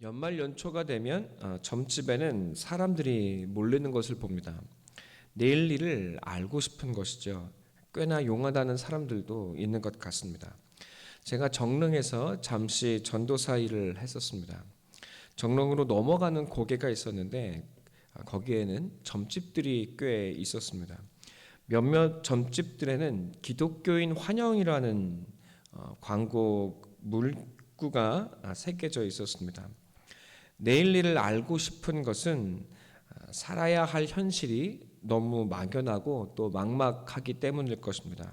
연말 연초가 되면 점집에는 사람들이 몰리는 것을 봅니다. 내일 일을 알고 싶은 것이죠. 꽤나 용하다는 사람들도 있는 것 같습니다. 제가 정릉에서 잠시 전도사 일을 했었습니다. 정릉으로 넘어가는 고개가 있었는데 거기에는 점집들이 꽤 있었습니다. 몇몇 점집들에는 기독교인 환영이라는 광고 문구가 새겨져 있었습니다. 내일 일을 알고 싶은 것은 살아야 할 현실이 너무 막연하고 또 막막하기 때문일 것입니다.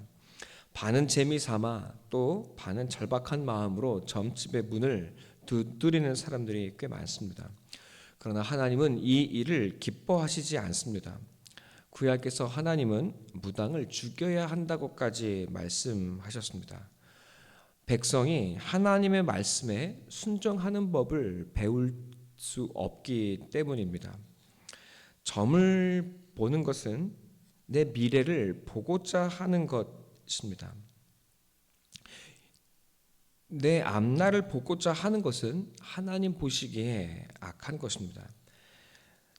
반은 재미 삼아 또 반은 절박한 마음으로 점집의 문을 두드리는 사람들이 꽤 많습니다. 그러나 하나님은 이 일을 기뻐하시지 않습니다. 구약에서 하나님은 무당을 죽여야 한다고까지 말씀하셨습니다. 백성이 하나님의 말씀에 순종하는 법을 배울 수 없기 때문입니다. 점을 보는 것은 내 미래를 보고자 하는 것입니다. 내 앞날을 보고자 하는 것은 하나님 보시기에 악한 것입니다.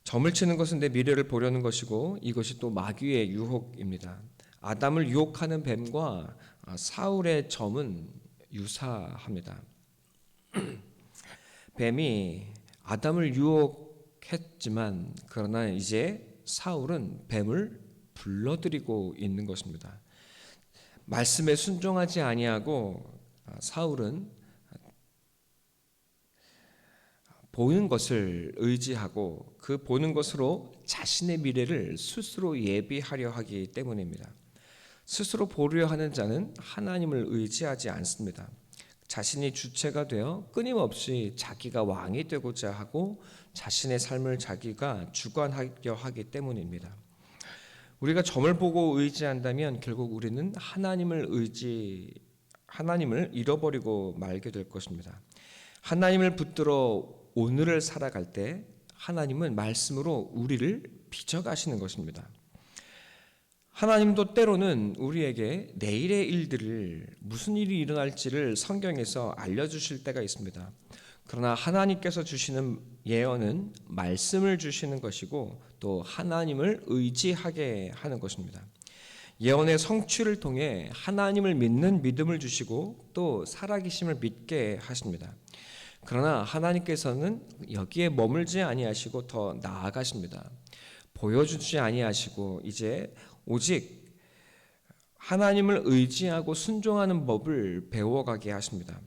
점을 치는 것은 내 미래를 보려는 것이고 이것이 또 마귀의 유혹입니다. 아담을 유혹하는 뱀과 사울의 점은 유사합니다. 뱀이 아담을 유혹했지만 그러나 이제 사울은 뱀을 불러들이고 있는 것입니다. 말씀에 순종하지 아니하고 사울은 보는 것을 의지하고 그 보는 것으로 자신의 미래를 스스로 예비하려 하기 때문입니다. 스스로 보려 하는 자는 하나님을 의지하지 않습니다. 자신이 주체가 되어 끊임없이 자기가 왕이 되고자 하고 자신의 삶을 자기가 주관하려 하기 때문입니다. 우리가 점을 보고 의지한다면 결국 우리는 하나님을 잃어버리고 말게 될 것입니다. 하나님을 붙들어 오늘을 살아갈 때 하나님은 말씀으로 우리를 빚어가시는 것입니다. 하나님도 때로는 우리에게 내일의 일들을 무슨 일이 일어날지를 성경에서 알려주실 때가 있습니다. 그러나 하나님께서 주시는 예언은 말씀을 주시는 것이고 또 하나님을 의지하게 하는 것입니다. 예언의 성취를 통해 하나님을 믿는 믿음을 주시고 또 살아계심을 믿게 하십니다. 그러나 하나님께서는 여기에 머물지 아니하시고 더 나아가십니다. 보여주지 아니하시고 이제 오직 하나님을 의지하고 순종하는 법을 배워가게 하십니다.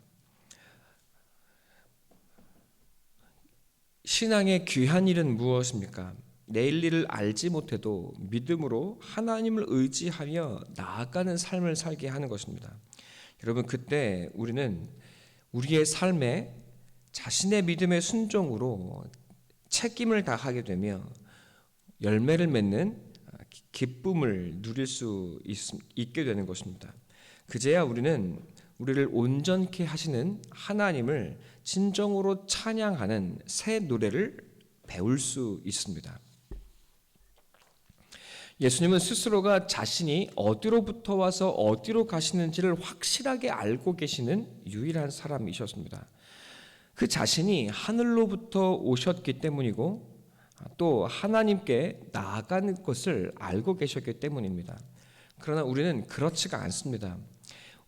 신앙의 귀한 일은 무엇입니까? 내일 일을 알지 못해도 믿음으로 하나님을 의지하며 나아가는 삶을 살게 하는 것입니다. 여러분, 그때 우리는 우리의 삶에 자신의 믿음의 순종으로 책임을 다하게 되며 열매를 맺는 기쁨을 누릴 수 있게 되는 것입니다. 그제야 우리는 우리를 온전케 하시는 하나님을 진정으로 찬양하는 새 노래를 배울 수 있습니다. 예수님은 스스로가 자신이 어디로부터 와서 어디로 가시는지를 확실하게 알고 계시는 유일한 사람이셨습니다. 그 자신이 하늘로부터 오셨기 때문이고 또 하나님께 나아가는 것을 알고 계셨기 때문입니다. 그러나 우리는 그렇지가 않습니다.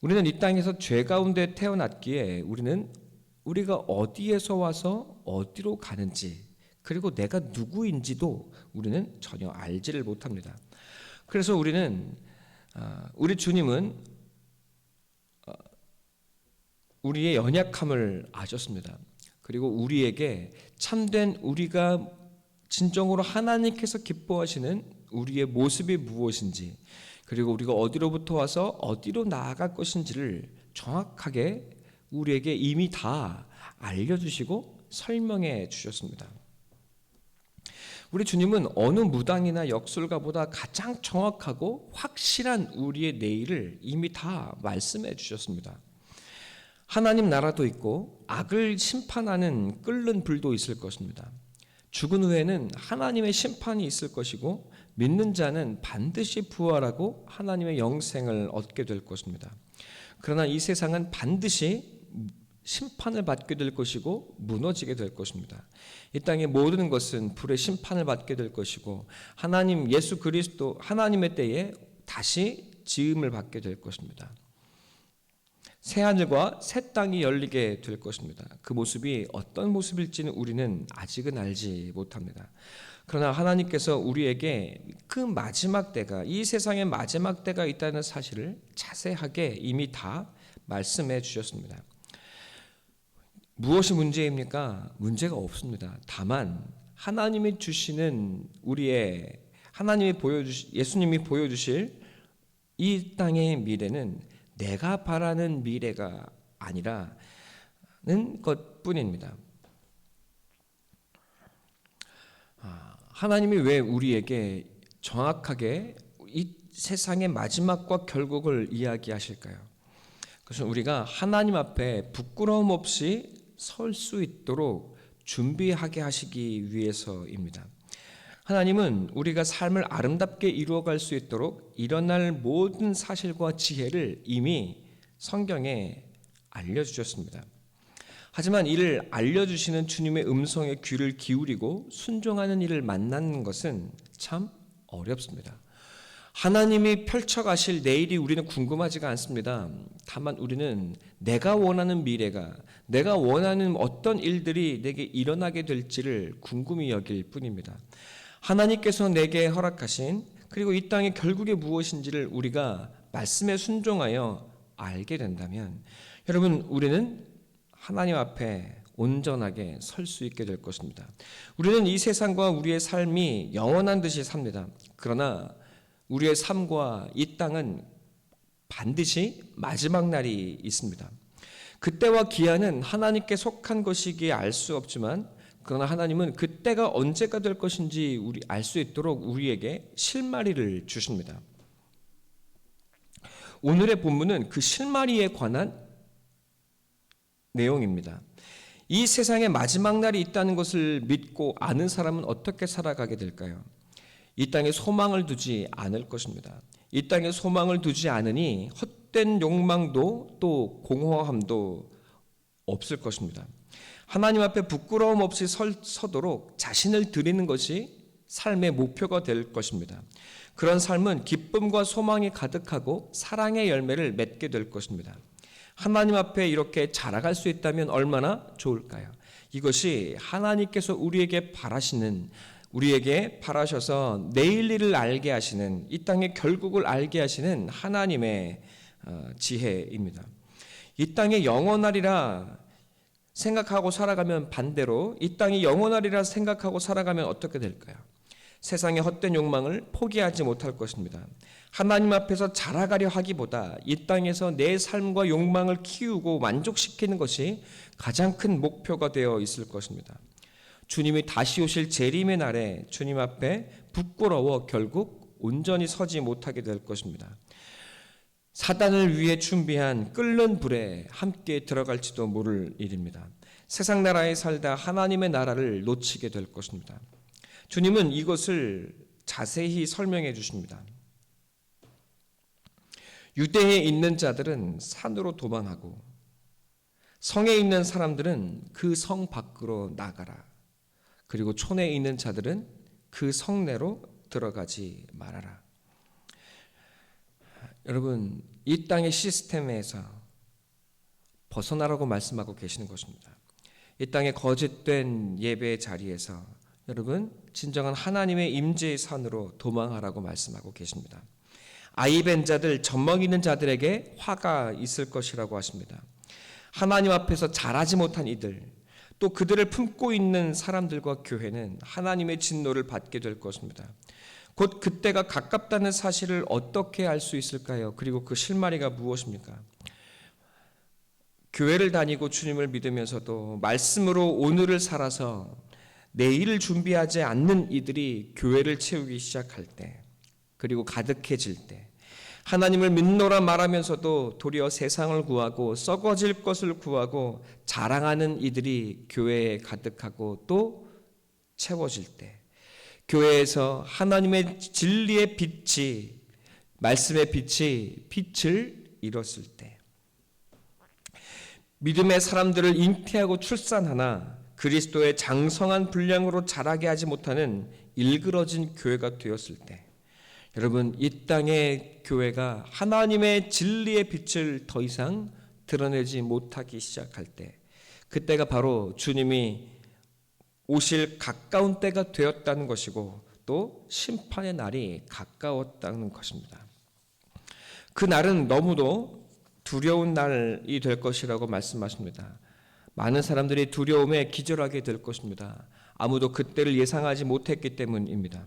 우리는 이 땅에서 죄 가운데 태어났기에 우리가 어디에서 와서 어디로 가는지 그리고 내가 누구인지도 우리는 전혀 알지를 못합니다. 그래서 우리 주님은 우리의 연약함을 아셨습니다. 그리고 우리에게 참된 우리가 진정으로 하나님께서 기뻐하시는 우리의 모습이 무엇인지 그리고 우리가 어디로부터 와서 어디로 나아갈 것인지를 정확하게 우리에게 이미 다 알려주시고 설명해 주셨습니다. 우리 주님은 어느 무당이나 역술가보다 가장 정확하고 확실한 우리의 내일을 이미 다 말씀해 주셨습니다. 하나님 나라도 있고 악을 심판하는 끓는 불도 있을 것입니다. 죽은 후에는 하나님의 심판이 있을 것이고 믿는 자는 반드시 부활하고 하나님의 영생을 얻게 될 것입니다. 그러나 이 세상은 반드시 심판을 받게 될 것이고 무너지게 될 것입니다. 이 땅의 모든 것은 불의 심판을 받게 될 것이고 하나님 예수 그리스도 하나님의 때에 다시 지음을 받게 될 것입니다. 새 하늘과 새 땅이 열리게 될 것입니다. 그 모습이 어떤 모습일지는 우리는 아직은 알지 못합니다. 그러나 하나님께서 우리에게 그 마지막 때가, 이 세상의 마지막 때가 있다는 사실을 자세하게 이미 다 말씀해 주셨습니다. 무엇이 문제입니까? 문제가 없습니다. 다만 하나님이 주시는 예수님이 보여주실 이 땅의 미래는 내가 바라는 미래가 아니라는 것뿐입니다. 하나님이 왜 우리에게 정확하게 이 세상의 마지막과 결국을 이야기하실까요? 그것은 우리가 하나님 앞에 부끄러움 없이 설 수 있도록 준비하게 하시기 위해서입니다. 하나님은 우리가 삶을 아름답게 이루어갈 수 있도록 일어날 모든 사실과 지혜를 이미 성경에 알려주셨습니다. 하지만 이를 알려주시는 주님의 음성에 귀를 기울이고 순종하는 일을 만나는 것은 참 어렵습니다. 하나님이 펼쳐가실 내일이 우리는 궁금하지가 않습니다. 다만 우리는 내가 원하는 미래가, 내가 원하는 어떤 일들이 내게 일어나게 될지를 궁금히 여길 뿐입니다. 하나님께서 내게 허락하신, 그리고 이 땅의 결국에 무엇인지를 우리가 말씀에 순종하여 알게 된다면 여러분, 우리는 하나님 앞에 온전하게 설 수 있게 될 것입니다. 우리는 이 세상과 우리의 삶이 영원한 듯이 삽니다. 그러나 우리의 삶과 이 땅은 반드시 마지막 날이 있습니다. 그때와 기한은 하나님께 속한 것이기에 알 수 없지만, 그러나 하나님은 그때가 언제가 될 것인지 알 수 있도록 우리에게 실마리를 주십니다. 오늘의 본문은 그 실마리에 관한 내용입니다. 이 세상에 마지막 날이 있다는 것을 믿고 아는 사람은 어떻게 살아가게 될까요? 이 땅에 소망을 두지 않을 것입니다. 이 땅에 소망을 두지 않으니 헛된 욕망도 또 공허함도 없을 것입니다. 하나님 앞에 부끄러움 없이 서도록 자신을 드리는 것이 삶의 목표가 될 것입니다. 그런 삶은 기쁨과 소망이 가득하고 사랑의 열매를 맺게 될 것입니다. 하나님 앞에 이렇게 자라갈 수 있다면 얼마나 좋을까요? 이것이 하나님께서 우리에게 바라셔서 내일 일을 알게 하시는, 이 땅의 결국을 알게 하시는 하나님의 지혜입니다. 이 땅에 영원하리라 생각하고 살아가면 반대로 이 땅이 영원하리라 생각하고 살아가면 어떻게 될까요? 세상의 헛된 욕망을 포기하지 못할 것입니다. 하나님 앞에서 자라가려 하기보다 이 땅에서 내 삶과 욕망을 키우고 만족시키는 것이 가장 큰 목표가 되어 있을 것입니다. 주님이 다시 오실 재림의 날에 주님 앞에 부끄러워 결국 온전히 서지 못하게 될 것입니다. 사단을 위해 준비한 끓는 불에 함께 들어갈지도 모를 일입니다. 세상 나라에 살다 하나님의 나라를 놓치게 될 것입니다. 주님은 이것을 자세히 설명해 주십니다. 유대에 있는 자들은 산으로 도망하고 성에 있는 사람들은 그 성 밖으로 나가라. 그리고 촌에 있는 자들은 그 성내로 들어가지 말아라. 여러분, 이 땅의 시스템에서 벗어나라고 말씀하고 계시는 것입니다. 이 땅의 거짓된 예배의 자리에서 여러분, 진정한 하나님의 임재의 산으로 도망하라고 말씀하고 계십니다. 아이벤 자들, 젖먹이는 자들에게 화가 있을 것이라고 하십니다. 하나님 앞에서 자라지 못한 이들, 또 그들을 품고 있는 사람들과 교회는 하나님의 진노를 받게 될 것입니다. 곧 그때가 가깝다는 사실을 어떻게 알 수 있을까요? 그리고 그 실마리가 무엇입니까? 교회를 다니고 주님을 믿으면서도 말씀으로 오늘을 살아서 내일을 준비하지 않는 이들이 교회를 채우기 시작할 때, 그리고 가득해질 때, 하나님을 믿노라 말하면서도 도리어 세상을 구하고 썩어질 것을 구하고 자랑하는 이들이 교회에 가득하고 또 채워질 때, 교회에서 하나님의 진리의 빛이, 말씀의 빛이 빛을 잃었을 때, 믿음의 사람들을 잉태하고 출산하나 그리스도의 장성한 분량으로 자라게 하지 못하는 일그러진 교회가 되었을 때, 여러분, 이 땅의 교회가 하나님의 진리의 빛을 더 이상 드러내지 못하기 시작할 때, 그때가 바로 주님이 오실 가까운 때가 되었다는 것이고 또 심판의 날이 가까웠다는 것입니다. 그 날은 너무도 두려운 날이 될 것이라고 말씀하십니다. 많은 사람들이 두려움에 기절하게 될 것입니다. 아무도 그때를 예상하지 못했기 때문입니다.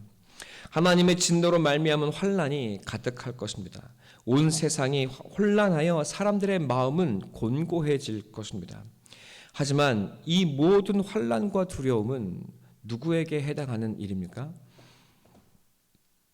하나님의 진노로 말미암은 환난이 가득할 것입니다. 온 세상이 혼란하여 사람들의 마음은 곤고해질 것입니다. 하지만 이 모든 환난과 두려움은 누구에게 해당하는 일입니까?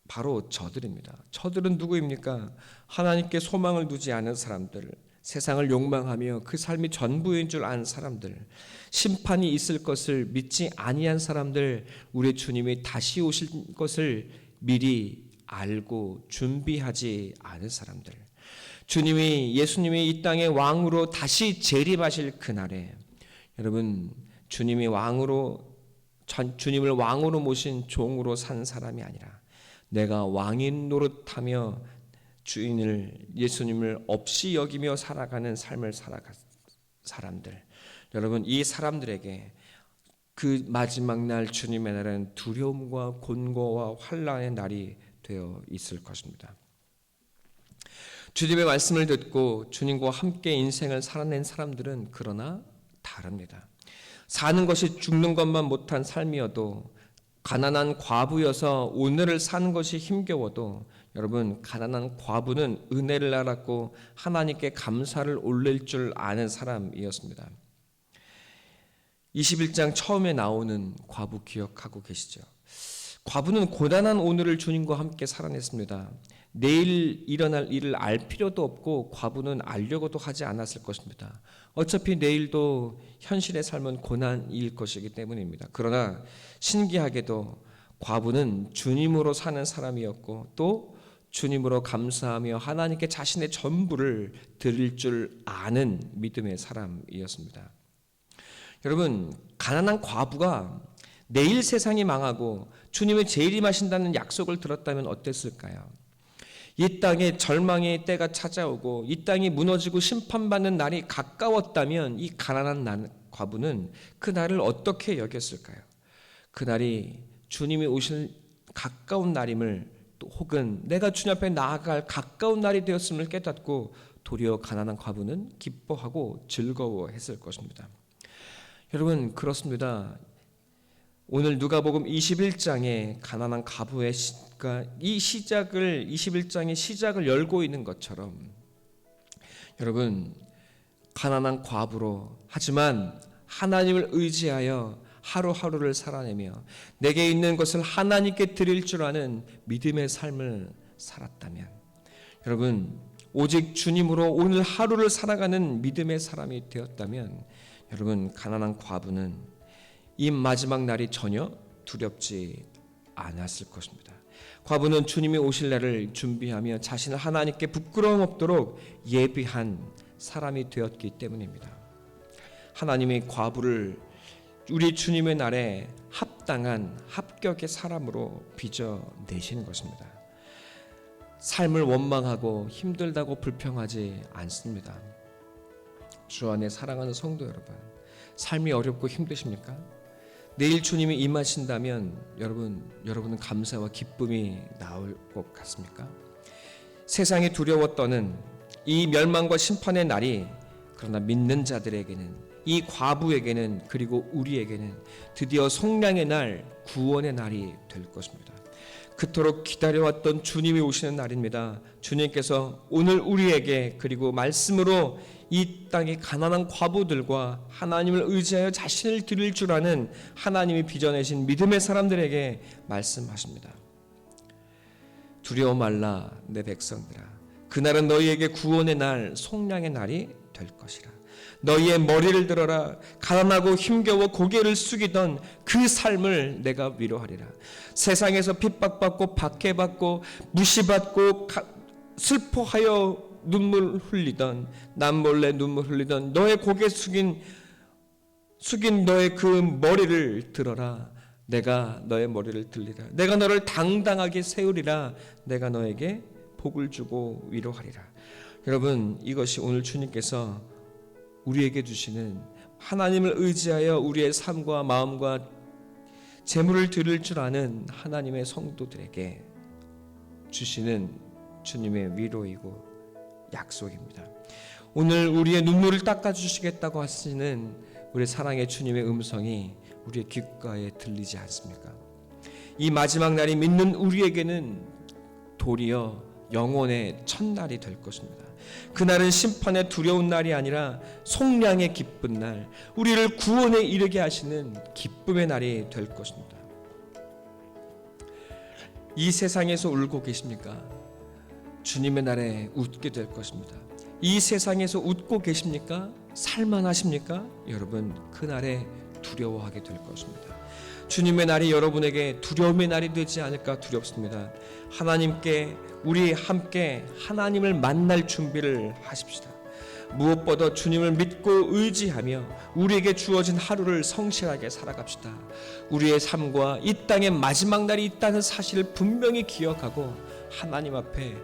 바로 저들입니다. 저들은 누구입니까? 하나님께 소망을 두지 않은 사람들, 세상을 욕망하며 그 삶이 전부인 줄 아는 사람들, 심판이 있을 것을 믿지 아니한 사람들, 우리 주님이 다시 오실 것을 미리 알고 준비하지 않은 사람들, 예수님이 이 땅의 왕으로 다시 재림하실 그날에, 여러분, 주님을 왕으로 모신 종으로 산 사람이 아니라 내가 왕인 노릇하며 예수님을 없이 여기며 살아가는 삶을 살아간 사람들, 여러분, 이 사람들에게 그 마지막 날 주님의 날은 두려움과 곤고와 환난의 날이 되어 있을 것입니다. 주님의 말씀을 듣고 주님과 함께 인생을 살아낸 사람들은 그러나 다릅니다. 사는 것이 죽는 것만 못한 삶이어도, 가난한 과부여서 오늘을 사는 것이 힘겨워도, 여러분, 가난한 과부는 은혜를 알았고 하나님께 감사를 올릴 줄 아는 사람이었습니다. 21장 처음에 나오는 과부 기억하고 계시죠? 과부는 고단한 오늘을 주님과 함께 살아냈습니다. 내일 일어날 일을 알 필요도 없고 과부는 알려고도 하지 않았을 것입니다. 어차피 내일도 현실의 삶은 고난일 것이기 때문입니다. 그러나 신기하게도 과부는 주님으로 사는 사람이었고 또 주님으로 감사하며 하나님께 자신의 전부를 드릴 줄 아는 믿음의 사람이었습니다. 여러분, 가난한 과부가 내일 세상이 망하고 주님의 재림하신다는 약속을 들었다면 어땠을까요? 이 땅에 절망의 때가 찾아오고 이 땅이 무너지고 심판받는 날이 가까웠다면 이 가난한 과부는 그 날을 어떻게 여겼을까요? 그 날이 주님이 오실 가까운 날임을, 또 혹은 내가 주님 앞에 나아갈 가까운 날이 되었음을 깨닫고 도리어 가난한 과부는 기뻐하고 즐거워했을 것입니다. 여러분, 그렇습니다. 오늘 누가복음 21장에 가난한 과부의 이 21장의 시작을 열고 있는 것처럼, 여러분, 가난한 과부로, 하지만 하나님을 의지하여 하루하루를 살아내며 내게 있는 것을 하나님께 드릴 줄 아는 믿음의 삶을 살았다면, 여러분, 오직 주님으로 오늘 하루를 살아가는 믿음의 사람이 되었다면, 여러분, 가난한 과부는 이 마지막 날이 전혀 두렵지 않았을 것입니다. 과부는 주님이 오실 날을 준비하며 자신을 하나님께 부끄러움 없도록 예비한 사람이 되었기 때문입니다. 하나님이 과부를 우리 주님의 날에 합당한 합격의 사람으로 빚어내신 것입니다. 삶을 원망하고 힘들다고 불평하지 않습니다. 주 안에 사랑하는 성도 여러분, 삶이 어렵고 힘드십니까? 내일 주님이 임하신다면 여러분은 감사와 기쁨이 나올 것 같습니까? 세상이 두려워 떠는 이 멸망과 심판의 날이, 그러나 믿는 자들에게는, 이 과부에게는, 그리고 우리에게는 드디어 속량의 날, 구원의 날이 될 것입니다. 그토록 기다려왔던 주님이 오시는 날입니다. 주님께서 오늘 우리에게, 그리고 말씀으로 이 땅의 가난한 과부들과 하나님을 의지하여 자신을 드릴 줄 아는 하나님이 빚어내신 믿음의 사람들에게 말씀하십니다. 두려워 말라 내 백성들아, 그날은 너희에게 구원의 날, 속량의 날이 될 것이라. 너희의 머리를 들어라. 가난하고 힘겨워 고개를 숙이던 그 삶을 내가 위로하리라. 세상에서 핍박받고 박해받고 무시받고 슬퍼하여 눈물 흘리던, 남몰래 눈물 흘리던 너의 고개 숙인 너의 그 머리를 들어라. 내가 너의 머리를 들리라. 내가 너를 당당하게 세우리라. 내가 너에게 복을 주고 위로하리라. 여러분, 이것이 오늘 주님께서 우리에게 주시는, 하나님을 의지하여 우리의 삶과 마음과 재물을 드릴 줄 아는 하나님의 성도들에게 주시는 주님의 위로이고 약속입니다. 오늘 우리의 눈물을 닦아주시겠다고 하시는 우리 사랑의 주님의 음성이 우리의 귓가에 들리지 않습니까? 이 마지막 날이 믿는 우리에게는 도리어 영혼의 첫날이 될 것입니다. 그날은 심판의 두려운 날이 아니라 속량의 기쁜 날, 우리를 구원에 이르게 하시는 기쁨의 날이 될 것입니다. 이 세상에서 울고 계십니까? 주님의 날에 웃게 될 것입니다. 이 세상에서 웃고 계십니까? 살만하십니까? 여러분, 그 날에 두려워하게 될 것입니다. 주님의 날이 여러분에게 두려움의 날이 되지 않을까 두렵습니다. 하나님께 우리 함께 하나님을 만날 준비를 하십시다. 무엇보다 주님을 믿고 의지하며 우리에게 주어진 하루를 성실하게 살아갑시다. 우리의 삶과 이 땅의 마지막 날이 있다는 사실을 분명히 기억하고 하나님 앞에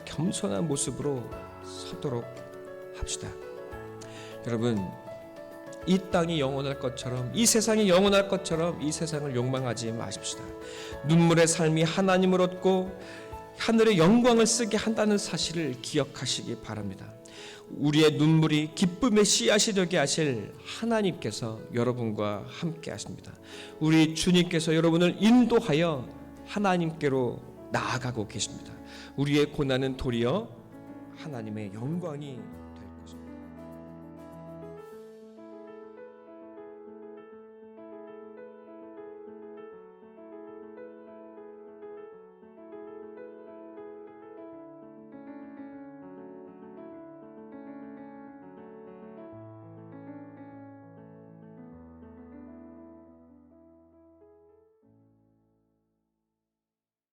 겸손한 모습으로 서도록 합시다. 여러분, 이 땅이 영원할 것처럼, 이 세상이 영원할 것처럼 이 세상을 욕망하지 마십시다. 눈물의 삶이 하나님을 얻고 하늘의 영광을 쓰게 한다는 사실을 기억하시기 바랍니다. 우리의 눈물이 기쁨의 씨앗이 되게 하실 하나님께서 여러분과 함께 하십니다. 우리 주님께서 여러분을 인도하여 하나님께로 나아가고 계십니다. 우리의 고난은 도리어 하나님의 영광이